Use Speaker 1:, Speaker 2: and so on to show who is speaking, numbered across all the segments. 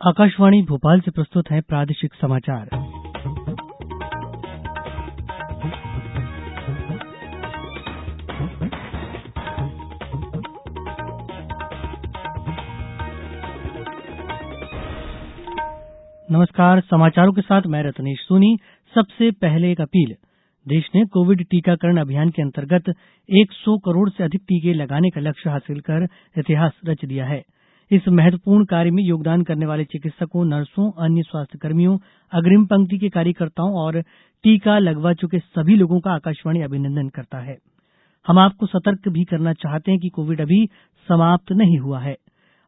Speaker 1: आकाशवाणी भोपाल से प्रस्तुत है प्रादेशिक समाचार। नमस्कार, समाचारों के साथ मैं रत्नेश सोनी। सबसे पहले एक अपील। देश ने कोविड टीकाकरण अभियान के अंतर्गत 100 करोड़ से अधिक टीके लगाने का लक्ष्य हासिल कर इतिहास रच दिया है। इस महत्वपूर्ण कार्य में योगदान करने वाले चिकित्सकों, नर्सों, अन्य स्वास्थ्यकर्मियों, अग्रिम पंक्ति के कार्यकर्ताओं और टीका लगवा चुके सभी लोगों का आकाशवाणी अभिनंदन करता है। हम आपको सतर्क भी करना चाहते हैं कि कोविड अभी समाप्त नहीं हुआ है।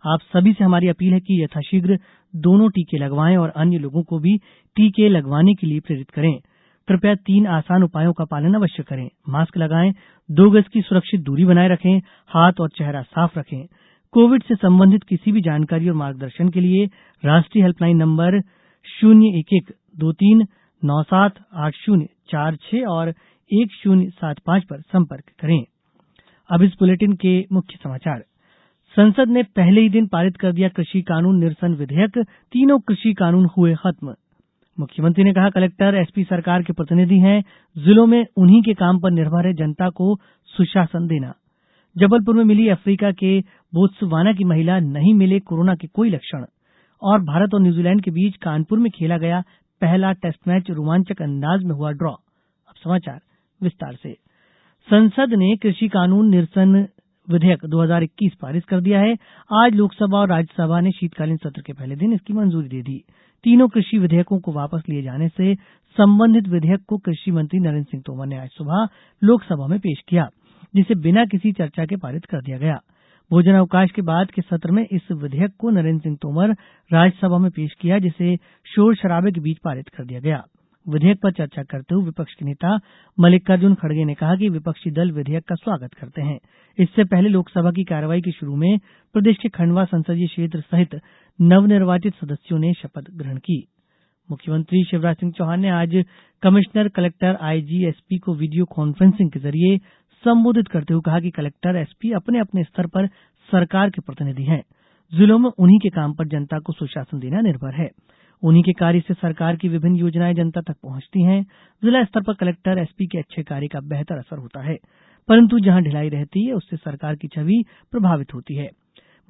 Speaker 1: आप सभी से हमारी अपील है कि यथाशीघ्र दोनों टीके लगवाएं और अन्य लोगों को भी टीके लगवाने के लिए प्रेरित करें। कृपया 3 आसान उपायों का पालन अवश्य करें। मास्क लगाएं, 2 गज की सुरक्षित दूरी बनाए रखें, हाथ और चेहरा साफ रखें। कोविड से संबंधित किसी भी जानकारी और मार्गदर्शन के लिए राष्ट्रीय हेल्पलाइन नंबर 0112397804 और 1075 पर संपर्क करें। अब इस बुलेटिन के मुख्य समाचार। संसद ने पहले ही दिन पारित कर दिया कृषि कानून निरसन विधेयक, तीनों कृषि कानून हुए खत्म। मुख्यमंत्री ने कहा, कलेक्टर, एसपी सरकार के प्रतिनिधि हैं, जिलों में उन्हीं के काम पर निर्भर है जनता को सुशासन देना। जबलपुर में मिली अफ्रीका के बोत्सवाना की महिला, नहीं मिले कोरोना के कोई लक्षण। और भारत और न्यूजीलैंड के बीच कानपुर में खेला गया पहला टेस्ट मैच रोमांचक अंदाज में हुआ ड्रॉ। अब समाचार विस्तार से। संसद ने कृषि कानून निरसन विधेयक 2021 पारित कर दिया है। आज लोकसभा और राज्यसभा ने शीतकालीन सत्र के पहले दिन इसकी मंजूरी दे दी। तीनों कृषि विधेयकों को वापस लिए जाने से संबंधित विधेयक को कृषि मंत्री नरेन्द्र सिंह तोमर ने आज सुबह लोकसभा में पेश किया, जिसे बिना किसी चर्चा के पारित कर दिया गया। भोजनावकाश के बाद के सत्र में इस विधेयक को नरेन्द्र सिंह तोमर राज्यसभा में पेश किया, जिसे शोर शराबे के बीच पारित कर दिया गया। विधेयक पर चर्चा करते हुए विपक्ष के नेता मल्लिकार्जुन खड़गे ने कहा कि विपक्षी दल विधेयक का स्वागत करते हैं। इससे पहले लोकसभा की कार्यवाही के शुरू में प्रदेश के खंडवा संसदीय क्षेत्र सहित नवनिर्वाचित सदस्यों ने शपथ ग्रहण की। मुख्यमंत्री शिवराज सिंह चौहान ने आज कमिश्नर, कलेक्टर, आईजी, एसपी को वीडियो कॉन्फ्रेंसिंग के जरिए संबोधित करते हुए कहा कि कलेक्टर, एसपी अपने अपने स्तर पर सरकार के प्रतिनिधि हैं। जिलों में उन्हीं के काम पर जनता को सुशासन देना निर्भर है। उन्हीं के कार्य से सरकार की विभिन्न योजनाएं जनता तक पहुंचती हैं। जिला स्तर पर कलेक्टर, एसपी के अच्छे कार्य का बेहतर असर होता है, परंतु जहां ढिलाई रहती है उससे सरकार की छवि प्रभावित होती है।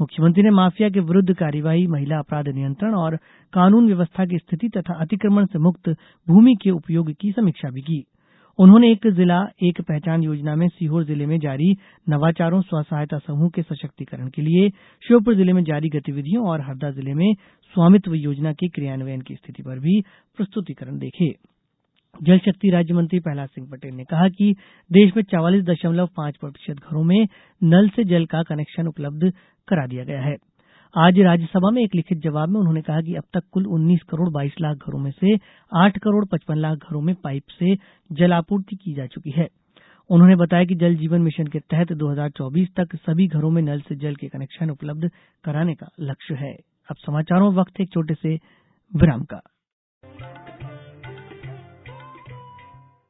Speaker 1: मुख्यमंत्री ने माफिया के विरुद्ध कार्यवाही, महिला अपराध नियंत्रण और कानून व्यवस्था की स्थिति तथा अतिक्रमण से मुक्त भूमि के उपयोग की समीक्षा भी की। उन्होंने एक जिला एक पहचान योजना में सीहोर जिले में जारी नवाचारों, स्व-सहायता समूह के सशक्तिकरण के लिए श्योपुर जिले में जारी गतिविधियों और हरदा जिले में स्वामित्व योजना के क्रियान्वयन की स्थिति पर भी प्रस्तुतिकरण देखे। जल शक्ति राज्य मंत्री प्रहलाद सिंह पटेल ने कहा कि देश में 44.5% घरों में नल से जल का कनेक्शन उपलब्ध करा दिया गया है। आज राज्यसभा में एक लिखित जवाब में उन्होंने कहा कि अब तक कुल 19 करोड़ 22 लाख घरों में से 8 करोड़ 55 लाख घरों में पाइप से जलापूर्ति की जा चुकी है। उन्होंने बताया कि जल जीवन मिशन के तहत 2024 तक सभी घरों में नल से जल के कनेक्शन उपलब्ध कराने का लक्ष्य है। अब समाचारों में वक्त एक छोटे से विराम का।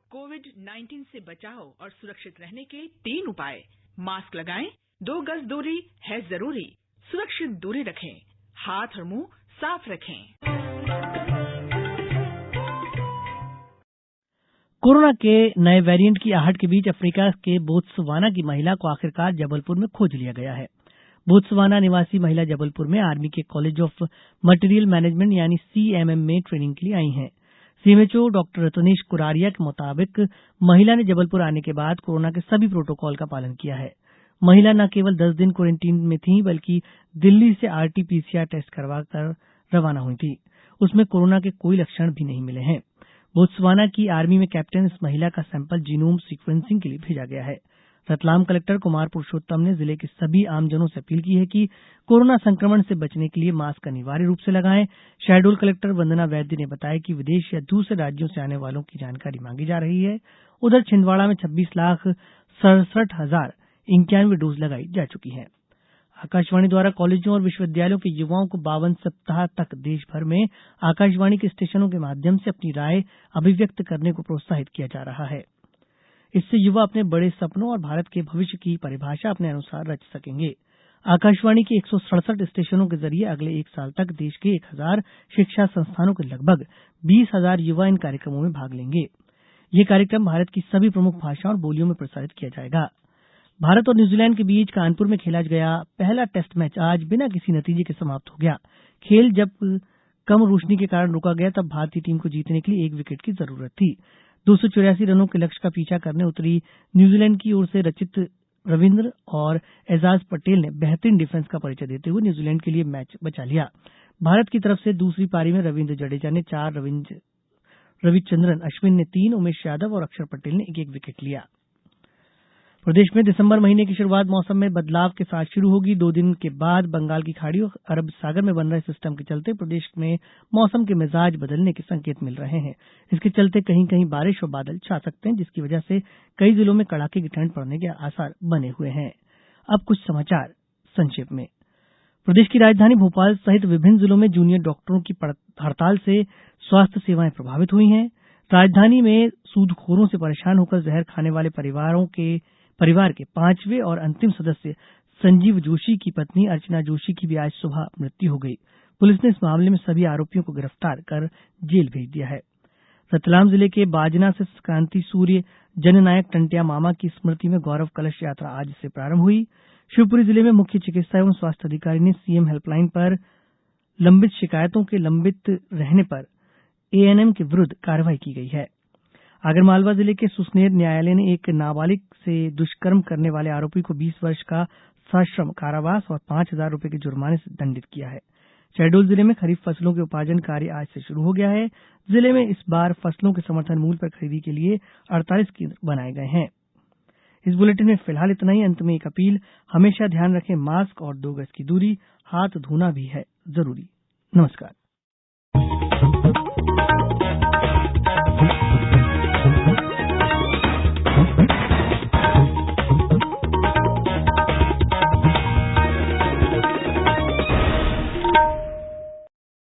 Speaker 2: कोविड-19 से बचाव और सुरक्षित रहने के 3 उपाय। मास्क लगाएं, 2 गज दूरी है जरूरी, सुरक्षित दूरी रखें, हाथ और मुंह साफ रखें।
Speaker 1: कोरोना के नए वेरिएंट की आहट के बीच अफ्रीका के बोत्सवाना की महिला को आखिरकार जबलपुर में खोज लिया गया है। बोत्सवाना निवासी महिला जबलपुर में आर्मी के कॉलेज ऑफ मटेरियल मैनेजमेंट यानी सीएमएम में ट्रेनिंग के लिए आई हैं। सीएमएचओ डॉक्टर रतनेश कुरारिया के मुताबिक महिला ने जबलपुर आने के बाद कोरोना के सभी प्रोटोकॉल का पालन किया है। महिला न केवल 10 दिन क्वारंटीन में थी, बल्कि दिल्ली से आरटी-पीसीआर टेस्ट करवाकर रवाना हुई थी। उसमें कोरोना के कोई लक्षण भी नहीं मिले हैं। बोत्सवाना की आर्मी में कैप्टन इस महिला का सैंपल जीनोम सीक्वेंसिंग के लिए भेजा गया है। रतलाम कलेक्टर कुमार पुरुषोत्तम ने जिले के सभी आमजनों से अपील की है कि कोरोना संक्रमण से बचने के लिए मास्क अनिवार्य रूप से लगाएं। शहडोल कलेक्टर वंदना वैद्य ने बताया कि विदेश या दूसरे राज्यों से आने वालों की जानकारी मांगी जा रही है। उधर छिंदवाड़ा में 26,67,091 डोज लगाई जा चुकी है। आकाशवाणी द्वारा कॉलेजों और विश्वविद्यालयों के युवाओं को 52 सप्ताह तक देश भर में आकाशवाणी के स्टेशनों के माध्यम से अपनी राय अभिव्यक्त करने को प्रोत्साहित किया जा रहा है। इससे युवा अपने बड़े सपनों और भारत के भविष्य की परिभाषा अपने अनुसार रच सकेंगे। आकाशवाणी के 167 स्टेशनों के जरिए अगले 1 साल तक देश के 1000 शिक्षा संस्थानों के लगभग 20,000 युवा इन कार्यक्रमों में भाग लेंगे। ये कार्यक्रम भारत की सभी प्रमुख भाषाओं और बोलियों में प्रसारित किया जाएगा। भारत और न्यूजीलैंड के बीच कानपुर में खेला गया पहला टेस्ट मैच आज बिना किसी नतीजे के समाप्त हो गया। खेल जब कम रोशनी के कारण रोका गया तब भारतीय टीम को जीतने के लिए 1 विकेट की जरूरत थी। 284 रनों के लक्ष्य का पीछा करने उतरी न्यूजीलैंड की ओर से रचित रविंद्र और एजाज पटेल ने बेहतरीन डिफेंस का परिचय देते हुए न्यूजीलैंड के लिए मैच बचा लिया। भारत की तरफ से दूसरी पारी में रविंद्र जडेजा ने 4, रविचंद्रन अश्विन ने 3, उमेश यादव और अक्षर पटेल ने 1-1 विकेट लिया। प्रदेश में दिसंबर महीने की शुरुआत मौसम में बदलाव के साथ शुरू होगी। 2 दिन के बाद बंगाल की खाड़ी और अरब सागर में बन रहे सिस्टम के चलते प्रदेश में मौसम के मिजाज बदलने के संकेत मिल रहे हैं। इसके चलते कहीं कहीं बारिश और बादल छा सकते हैं, जिसकी वजह से कई जिलों में कड़ाके की ठंड पड़ने के आसार बने हुए हैं। अब कुछ समाचार संक्षेप में। प्रदेश की राजधानी भोपाल सहित विभिन्न जिलों में जूनियर डॉक्टरों की हड़ताल से स्वास्थ्य सेवाएं प्रभावित हुई हैं। राजधानी में सूदखोरों से परेशान होकर जहर खाने वाले परिवार के 5वें और अंतिम सदस्य संजीव जोशी की पत्नी अर्चना जोशी की भी आज सुबह मृत्यु हो गई। पुलिस ने इस मामले में सभी आरोपियों को गिरफ्तार कर जेल भेज दिया है। रतलाम जिले के बाजना से क्रांति सूर्य जननायक टंट्या मामा की स्मृति में गौरव कलश यात्रा आज से प्रारंभ हुई। शिवपुरी जिले में मुख्य चिकित्सा एवं स्वास्थ्य अधिकारी ने सीएम हेल्पलाइन पर लंबित शिकायतों के लंबित रहने पर एएनएम के विरुद्ध कार्रवाई की गई है। आगरमालवा जिले के सुसनेर न्यायालय ने एक नाबालिग से दुष्कर्म करने वाले आरोपी को 20 वर्ष का सश्रम कारावास और 5,000 रुपए के जुर्माने से दंडित किया है। शहडोल जिले में खरीफ फसलों के उपार्जन कार्य आज से शुरू हो गया है। जिले में इस बार फसलों के समर्थन मूल्य पर खरीदी के लिए 48 केंद्र बनाए गए हैं। इस बुलेटिन में फिलहाल इतना ही। अंत में एक अपील, हमेशा ध्यान रखें मास्क और 2 गज की दूरी, हाथ धोना भी है जरूरी। नमस्कार।